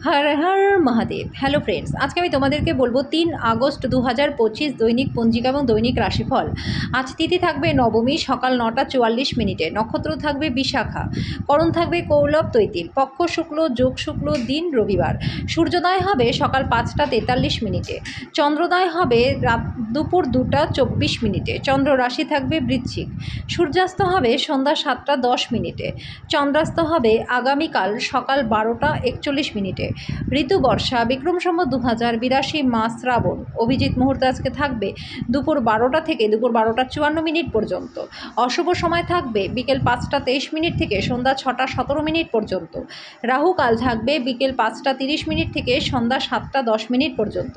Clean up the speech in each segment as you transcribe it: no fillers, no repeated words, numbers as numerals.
Har Har Mahadev. Hello friends, আজকে আমি তোমাদেরকে বলবো 3 আগস্ট 2025 দৈনিক পঞ্জিকা এবং দৈনিক রাশিফল। আজ তিথি থাকবে নবমী, সকাল 9টা 44 মিনিটে। নক্ষত্র থাকবে বিশাখা, করণ থাকবে কৌলব তৈতিল, পক্ষ শুক্ল, যোগ শুক্ল, দিন রবিবার। সূর্যোদয় হবে সকাল 5টা 43 মিনিটে, চন্দ্রোদয় হবে দুপুর 2টা 24 মিনিটে। চন্দ্র রাশি থাকবে বৃশ্চিক। সূর্যাস্ত হবে সন্ধ্যা 7টা 10 মিনিটে। চন্দ্রাস্ত হবে আগামীকাল সকাল 12টা 41 মিনিটে। ঋতু বর্ষা, বিক্রম সম্বত 2082, মাস শ্রাবণ। অভিজিৎ মুহূর্ত আজকে থাকবে দুপুর 12টা থেকে দুপুর 12টা 54 মিনিট পর্যন্ত। অশুভ সময় থাকবে বিকেল 5টা 23 মিনিট থেকে সন্ধ্যা 6টা 17 মিনিট পর্যন্ত। রাহু কাল থাকবে বিকেল 5টা 30 মিনিট থেকে সন্ধ্যা 7টা 10 মিনিট পর্যন্ত।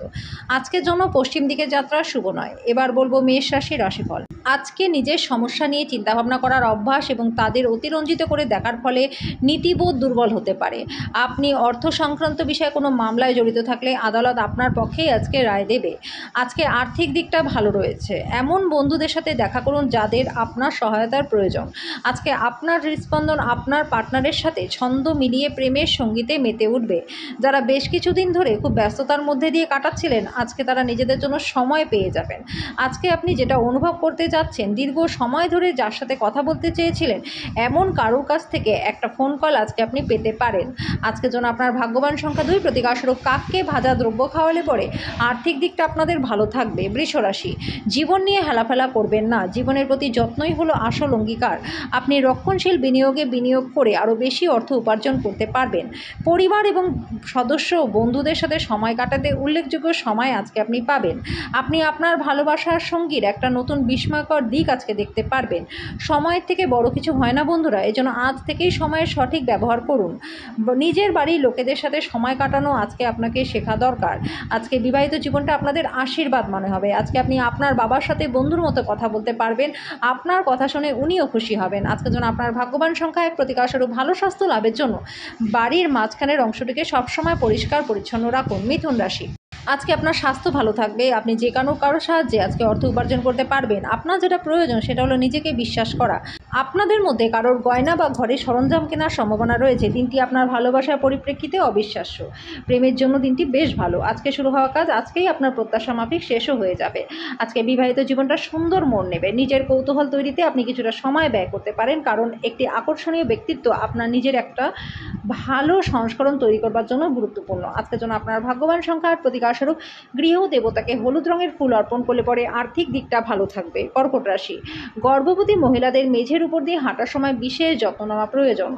আজকের জন্য পশ্চিম দিকে যাত্রা শুভ নয়। এবার বলবো মেষ রাশির রাশিফল। আজকে নিজের সমস্যা নিয়ে চিন্তাভাবনা করার অভ্যাস এবং তাদের অতিরঞ্জিত করে দেখার ফলে নীতিবোধ দুর্বল হতে পারে। আপনি অর্থ সংক্রান্ত বিষয়ে কোনো মামলায় জড়িত থাকলে আদালত আপনার পক্ষেই আজকে রায় দেবে। আজকে আর্থিক দিকটা ভালো রয়েছে। এমন বন্ধুদের সাথে দেখা করুন যাদের আপনার সহায়তার প্রয়োজন। আজকে আপনার হৃদস্পন্দন আপনার পার্টনারের সাথে ছন্দ মিলিয়ে প্রেমের সঙ্গীতে মেতে উঠবে। যারা বেশ কিছুদিন ধরে খুব ব্যস্ততার মধ্যে দিয়ে কাটাচ্ছিলেন, আজকে তারা নিজেদের জন্য সময় পেয়ে যাবেন। আজকে আপনি যেটা অনুভব করতে যাচ্ছেন, দীর্ঘ সময় ধরে যার সাথে কথা বলতে চেয়েছিলেন, এমন কারোর কাছ থেকে একটা ফোন কল আজকে আপনি পেতে পারেন। আজকের জন্য আপনার ভাগ্যবান সংখ্যা 2, প্রতিকারস্বরূপ কাককে ভাজা দ্রব্য খাওয়ালে পরে আর্থিক দিকটা আপনাদের ভালো থাকবে। বৃষ রাশি, জীবন নিয়ে হেলাফেলা করবেন না। জীবনের প্রতি যত্নই হলো আসল অঙ্গীকার। আপনি রক্ষণশীল বিনিয়োগে বিনিয়োগ করে আরও বেশি অর্থ উপার্জন করতে পারবেন। পরিবার এবং সদস্য ও বন্ধুদের সাথে সময় কাটাতে উল্লেখযোগ্য সময় আজকে আপনি পাবেন। আপনি আপনার ভালোবাসার সঙ্গীর একটা নতুন বিস্ময়কর দিক আজকে দেখতে পারবেন। সময়ের থেকে বড় কিছু হয় না বন্ধুরা, এজন্য আজ থেকেই সময়ের সঠিক ব্যবহার করুন। নিজের বাড়ির লোকেদের সাথে সময় কাটানো আজকে আপনাকে শেখা দরকার। আজকে বিবাহিত জীবনটা আপনাদের আশীর্বাদ মনে হবে। আজকে আপনি আপনার বাবার সাথে বন্ধুর মতো কথা বলতে পারবেন। আপনার কথা শুনে উনিও খুশি হবেন। আজকের জন্য আপনার ভাগ্যবান সংখ্যা 1, প্রতিকারস্বরূপ ভালো স্বাস্থ্য লাভের জন্য বাড়ির মাঝখানের অংশটিকে সবসময় পরিষ্কার পরিচ্ছন্ন রাখুন। মিথুন রাশি, আজকে আপনার স্বাস্থ্য ভালো থাকবে। আপনি যে কারোর সাহায্যে আজকে অর্থ উপার্জন করতে পারবেন। আপনার যেটা প্রয়োজন সেটা হলো নিজেকে বিশ্বাস করা। আপনাদের মধ্যে কারোর গয়না বা ঘরের সরঞ্জাম কেনার সম্ভাবনা রয়েছে। দিনটি আপনার ভালোবাসার পরিপ্রেক্ষিতে অবিশ্বাস্য। প্রেমের জন্য দিনটি বেশ ভালো। আজকে শুরু হওয়া কাজ আজকেই আপনার প্রত্যাশা মাফিক শেষও হয়ে যাবে। আজকে বিবাহিত জীবনটা সুন্দর মোড় নেবে। নিজের কৌতূহল তৈরিতে আপনি কিছুটা সময় ব্যয় করতে পারেন, কারণ একটি আকর্ষণীয় ব্যক্তিত্ব আপনার নিজের একটা ভালো সংস্করণ তৈরি করবার জন্য গুরুত্বপূর্ণ। আজকের জন্য আপনার ভাগ্যবান সংখ্যার প্রতিকারস্বরূপ গৃহ দেবতাকে হলুদ রঙের ফুল অর্পণ করলে পরে আর্থিক দিকটা ভালো থাকবে। কর্কট রাশি, গর্ভবতী মহিলাদের মেঝের উপর দিয়ে হাঁটার সময় বিশেষ যত্ন নেওয়া প্রয়োজন।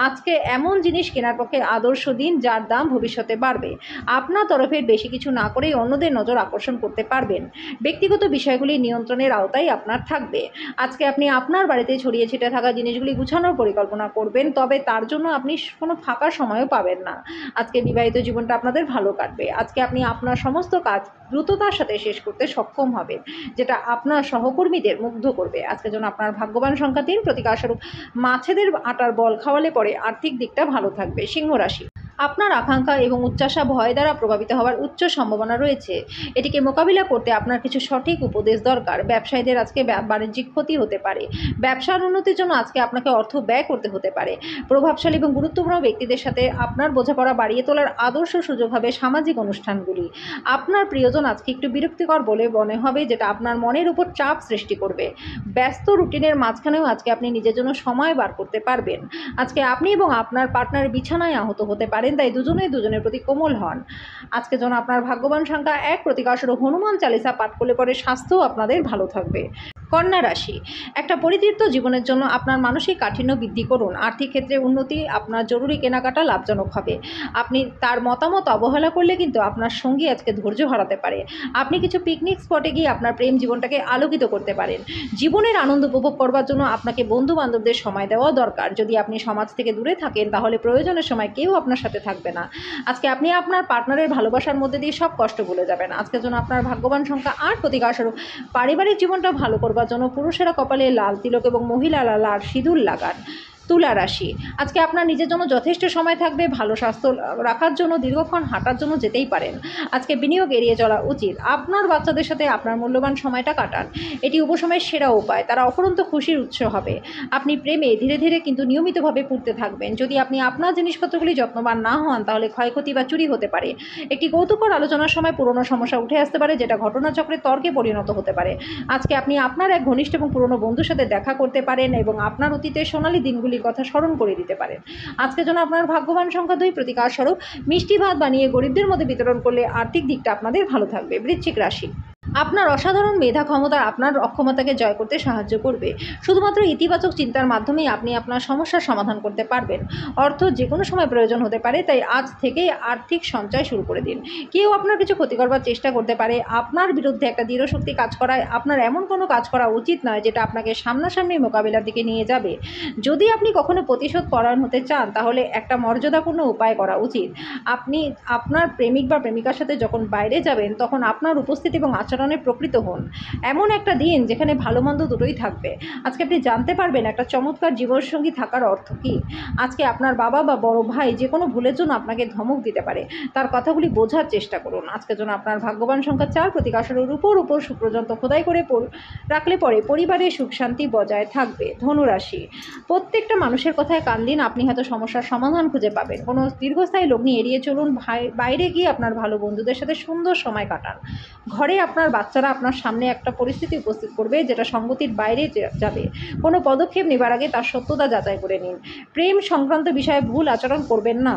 আজকে এমন জিনিস কেনার পক্ষে আদর্শ দিন যার দাম ভবিষ্যতে বাড়বে। আপনার তরফের বেশি কিছু না করেই অন্যদের নজর আকর্ষণ করতে পারবেন। ব্যক্তিগত বিষয়গুলি নিয়ন্ত্রণের আওতায় আপনার থাকবে। আজকে আপনি আপনার বাড়িতে ছড়িয়ে ছিটে থাকা জিনিসগুলি গুছানোর পরিকল্পনা করবেন, তবে তার জন্য আপনি কোনো ফাঁকা সময়ও পাবেন না। আজকে বিবাহিত জীবনটা আপনাদের ভালো কাটবে। আজকে আপনি আপনার সমস্ত কাজ দ্রুততার সাথে শেষ করতে সক্ষম হবেন, যেটা আপনার সহকর্মীদের মুগ্ধ করবে। আজকের জন্য আপনার ভাগ্যবান সংখ্যা 3, প্রতিকারস্বরূপ মাছেদের আটার বল খাওয়ালে পরে আর্থিক দিকটা ভালো থাকবে। সিংহ রাশি, আপনার আকাঙ্ক্ষা এবং উচ্চাশা ভয় দ্বারা প্রভাবিত হওয়ার উচ্চ সম্ভাবনা রয়েছে। এটিকে মোকাবিলা করতে আপনার কিছু সঠিক উপদেশ দরকার। ব্যবসায়ীদের আজকে বাণিজ্যিক ক্ষতি হতে পারে। ব্যবসার উন্নতির জন্য আজকে আপনাকে অর্থ ব্যয় করতে হতে পারে। প্রভাবশালী এবং গুরুত্বপূর্ণ ব্যক্তিদের সাথে আপনার বোঝাপড়া বাড়িয়ে তোলার আদর্শ সুযোগ হবে সামাজিক অনুষ্ঠানগুলি। আপনার প্রিয়জন আজকে একটু বিরক্তিকর বলে মনে হবে, যেটা আপনার মনের উপর চাপ সৃষ্টি করবে। ব্যস্ত রুটিনের মাঝখানেও আজকে আপনি নিজের জন্য সময় বার করতে পারবেন। আজকে আপনি এবং আপনার পার্টনার বিছানায় আহত হতে পারেন, তাই দুজনের প্রতি কোমল হন। আজকে যেন আপনার ভাগ্যবান সংখ্যা 1, প্রতিকারস্বরূপ হনুমান চালিসা পাঠ করলে পরে স্বাস্থ্য আপনাদের ভালো থাকবে। কন্যা রাশি, একটা পরিতৃপ্ত জীবনের জন্য আপনার মানসিক কাঠিন্য বৃদ্ধি করুন। আর্থিক ক্ষেত্রে উন্নতি, আপনার জরুরি কেনাকাটা লাভজনক হবে। আপনি তার মতামত অবহেলা করলে কিন্তু আপনার সঙ্গী আজকে ধৈর্য হারাতে পারে। আপনি কিছু পিকনিক স্পটে গিয়ে আপনার প্রেম জীবনটাকে আলোকিত করতে পারেন। জীবনের আনন্দ উপভোগ করবার জন্য আপনাকে বন্ধু বান্ধবদের সময় দেওয়া দরকার। যদি আপনি সমাজ থেকে দূরে থাকেন, তাহলে প্রয়োজনের সময় কেউ আপনার সাথে থাকবে না। আজকে আপনি আপনার পার্টনারের ভালোবাসার মধ্যে দিয়ে সব কষ্ট ভুলে যাবেন। আজকের জন্য আপনার ভাগ্যবান সংখ্যা 8, প্রতিকারস্বরূপ পারিবারিক জীবনটা ভালো করবার জন্য পুরুষেরা কপালে লাল তিলক এবং মহিলারা লাল সিঁদুর লাগান। তুলা রাশি, আজকে আপনার নিজের জন্য যথেষ্ট সময় থাকবে। ভালো স্বাস্থ্য রাখার জন্য দীর্ঘক্ষণ হাঁটার জন্য যেতেই পারেন। আজকে বিনিয়োগ এড়িয়ে চলা উচিত। আপনার বাচ্চাদের সাথে আপনার মূল্যবান সময়টা কাটান, এটি উপশমের সেরা উপায়। তারা অফুরন্ত খুশির উৎস হবে। আপনি প্রেমে ধীরে ধীরে কিন্তু নিয়মিতভাবে পড়তে থাকবেন। যদি আপনি আপনার জিনিসপত্রগুলি যত্নবান না হন তাহলে ক্ষয়ক্ষতি বা চুরি হতে পারে। একটি কৌতুকর আলোচনার সময় পুরনো সমস্যা উঠে আসতে পারে, যেটা ঘটনাচক্রে তর্কে পরিণত হতে পারে। আজকে আপনি আপনার এক ঘনিষ্ঠ এবং পুরনো বন্ধুর সাথে দেখা করতে পারেন এবং আপনার অতীতের সোনালী দিনগুলির কথা স্মরণ করে দিতে পারেন। আজকের জন্য আপনার ভাগ্যবান সংখ্যা 2। প্রতিকার স্বরূপ মিষ্টি ভাত বানিয়ে গরিবদের মধ্যে বিতরণ করলে আর্থিক দিকটা আপনাদের ভালো থাকবে। বৃশ্চিক রাশি, আপনার অসাধারণ মেধা ক্ষমতা আপনার অক্ষমতাকে জয় করতে সাহায্য করবে। শুধুমাত্র ইতিবাচক চিন্তার মাধ্যমেই আপনি আপনার সমস্যার সমাধান করতে পারবেন। অর্থ যে কোনো সময় প্রয়োজন হতে পারে, তাই আজ থেকেই আর্থিক সঞ্চয় শুরু করে দিন। কেউ আপনার কিছু ক্ষতি করবার চেষ্টা করতে পারে। আপনার বিরুদ্ধে একটা দৃঢ় শক্তি কাজ করায় আপনার এমন কোনো কাজ করা উচিত নয় যেটা আপনাকে সামনাসামনি মোকাবিলার দিকে নিয়ে যাবে। যদি আপনি কখনো প্রতিশোধ পরায়ণ হতে চান তাহলে একটা মর্যাদাপূর্ণ উপায় করা উচিত। আপনি আপনার প্রেমিক বা প্রেমিকার সাথে যখন বাইরে যাবেন তখন আপনার উপস্থিতি এবং আচরণে প্রকৃত হন। এমন একটা দিন যেখানে ভালো মন্দ দুটোই থাকবে। আজকে আপনি জানতে পারবেন একটা চমৎকার জীবনসঙ্গী থাকার অর্থ কী। আজকে আপনার বাবা বা বড় ভাই যে কোনো ভুলের জন্য আপনাকে ধমক দিতে পারে, তার কথাগুলি বোঝার চেষ্টা করুন। আজকের জন্য আপনার ভাগ্যবান সংখ্যা 4। প্রতিকাশরের উপর সুপ্রযন্ত খোদাই করে রাখলে পরে পরিবারে সুখ শান্তি বজায় থাকবে। ধনুরাশি, প্রত্যেকটা মানুষের কথায় কান দিন। আপনি হয়তো সমস্যার সমাধান খুঁজে পাবেন। কোনো দীর্ঘস্থায়ী লগ্নি এড়িয়ে চলুন। বাইরে গিয়ে আপনার ভালো বন্ধুদের সাথে সুন্দর সময় কাটান। ঘরে আপনার বাচ্চারা আপনার সামনে একটা পরিস্থিতি উপস্থিত করবে যেটা সঙ্গতির বাইরে যাবে। কোনো পদক্ষেপ নেবার আগে তার সত্যতা যাচাই করে নিন। প্রেম সংক্রান্ত বিষয়ে ভুল আচরণ করবেন না।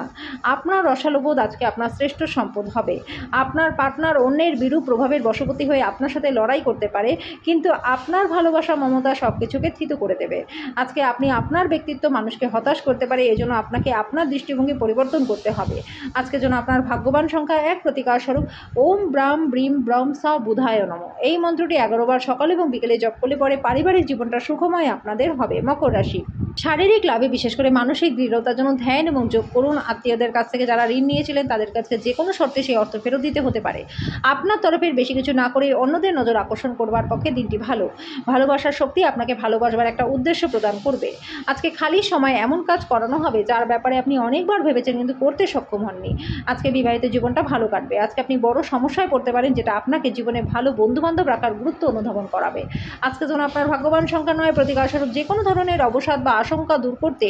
আপনার রসালোবোধ আজকে আপনার শ্রেষ্ঠ সম্পদ হবে। আপনার পার্টনার অন্যের বিরূপ প্রভাবের বশবর্তী হয়ে আপনার সাথে লড়াই করতে পারে, কিন্তু আপনার ভালোবাসা মমতা সব কিছুকে থিত করে দেবে। আজকে আপনি আপনার ব্যক্তিত্ব মানুষকে হতাশ করতে পারে, এজন্য আপনাকে আপনার দৃষ্টিভঙ্গি পরিবর্তন করতে হবে। আজকের জন্য আপনার ভাগ্যবান সংখ্যা 1। প্রতিকার স্বরূপ ওম ব্রাম ব্রিম ব্রম সা বুধায় নমঃ। এই মন্ত্রটি 11 বার সকাল এবং বিকেলে জপ করলে পরে পারিবারিক জীবনটা সুখময় আপনাদের হবে। মকর রাশি, শারীরিক লাভে বিশেষ করে মানসিক দৃঢ়তার জন্য ধ্যান এবং যোগ করুন। আত্মীয়দের কাছ থেকে যারা ঋণ নিয়েছিলেন তাদের কাছে যে কোনো শর্তে সেই অর্থ ফেরত দিতে হতে পারে। আপনার তরফের বেশি কিছু না করে অন্যদের নজর আকর্ষণ করবার পক্ষে দিনটি ভালো। ভালোবাসার শক্তি আপনাকে ভালোবাসবার একটা উদ্দেশ্য প্রদান করবে। আজকে খালি সময় এমন কাজ করানো হবে যার ব্যাপারে আপনি অনেকবার ভেবেছেন কিন্তু করতে সক্ষম হননি। আজকে বিবাহিত জীবনটা ভালো কাটবে। আজকে আপনি বড় সমস্যায় পড়তে পারেন, যেটা আপনাকে জীবনে ভালো বন্ধুবান্ধব রাখার গুরুত্ব অনুধাবন করাবে। আজকে যেন আপনার ভাগ্যবান সংখ্যা 9। প্রতিকার স্বরূপ যে কোনো ধরনের অবসাদ বা আশঙ্কা দূর করতে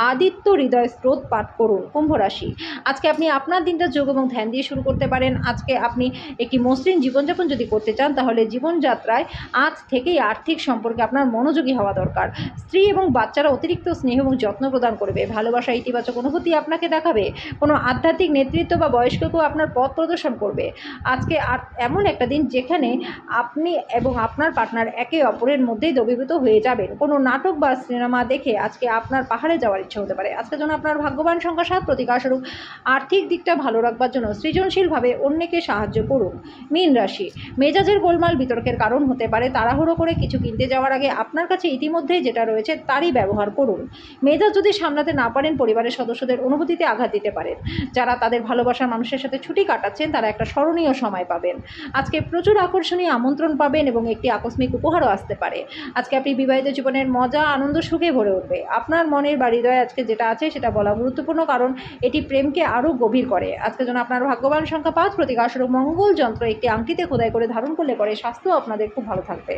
আদিত্য হৃদয় স্রোত পাঠ করুন। কুম্ভ রাশি, আজকে আপনি আপনার দিনটা যোগ এবং ধ্যান দিয়ে শুরু করতে পারেন। আজকে আপনি একটি মসৃণ জীবনযাপন যদি করতে চান তাহলে জীবনযাত্রায় আজ থেকেই আর্থিক সম্পর্কে আপনার মনোযোগী হওয়া দরকার। স্ত্রী এবং বাচ্চারা অতিরিক্ত স্নেহ এবং যত্ন প্রদান করবে। ভালোবাসা ইতিবাচক অনুভূতি আপনাকে দেখাবে। কোনো আধ্যাত্মিক নেতৃত্ব বা বয়স্ককেও আপনার পথ প্রদর্শন করবে। আজকে এমন একটা দিন যেখানে আপনি এবং আপনার পার্টনার একে অপরের মধ্যেই দ্রবীভূত হয়ে যাবেন। কোনো নাটক বা সিনেমা দেখে আজকে আপনার পাহাড়ে যাওয়ার ইচ্ছা হতে পারে। আজকের জন্য আপনার ভাগ্যবান সংখ্যা 7। প্রতিকার স্বরূপ আর্থিক দিকটা ভালো রাখবার জন্য সৃজনশীলভাবে অন্যকে সাহায্য করুন। মীন রাশি, মেজাজের গোলমাল বিতর্কের কারণ হতে পারে। তাড়াহুড়ো করে কিছু কিনতে যাওয়ার আগে আপনার কাছে ইতিমধ্যেই যেটা রয়েছে তারই ব্যবহার করুন। মেজাজ যদি সামলাতে না পারেন পরিবারের সদস্যদের অনুভূতিতে আঘাত দিতে পারেন। যারা তাদের ভালোবাসার মানুষের সাথে ছুটি কাটাচ্ছেন তারা একটা স্মরণীয় সময় পাবেন। আজকে প্রচুর আকর্ষণীয় আমন্ত্রণ পাবেন এবং একটি আকস্মিক উপহারও আসতে পারে। আজকে আপনি বিবাহিত জীবনের মজা আনন্দ সুখে ভরে উঠবে। আপনার মনের বা হৃদয়ে আজকে যেটা আছে সেটা বলা গুরুত্বপূর্ণ, কারণ এটি প্রেমকে আরও গভীর করে। আজকের জন্য আপনার ভাগ্যবান সংখ্যা 5। প্রতিকার স্বরূপ মঙ্গল যন্ত্র একটি আংটিতে খোদাই করে ধারণ করলে পরে স্বাস্থ্য আপনাদের খুব ভালো থাকবে।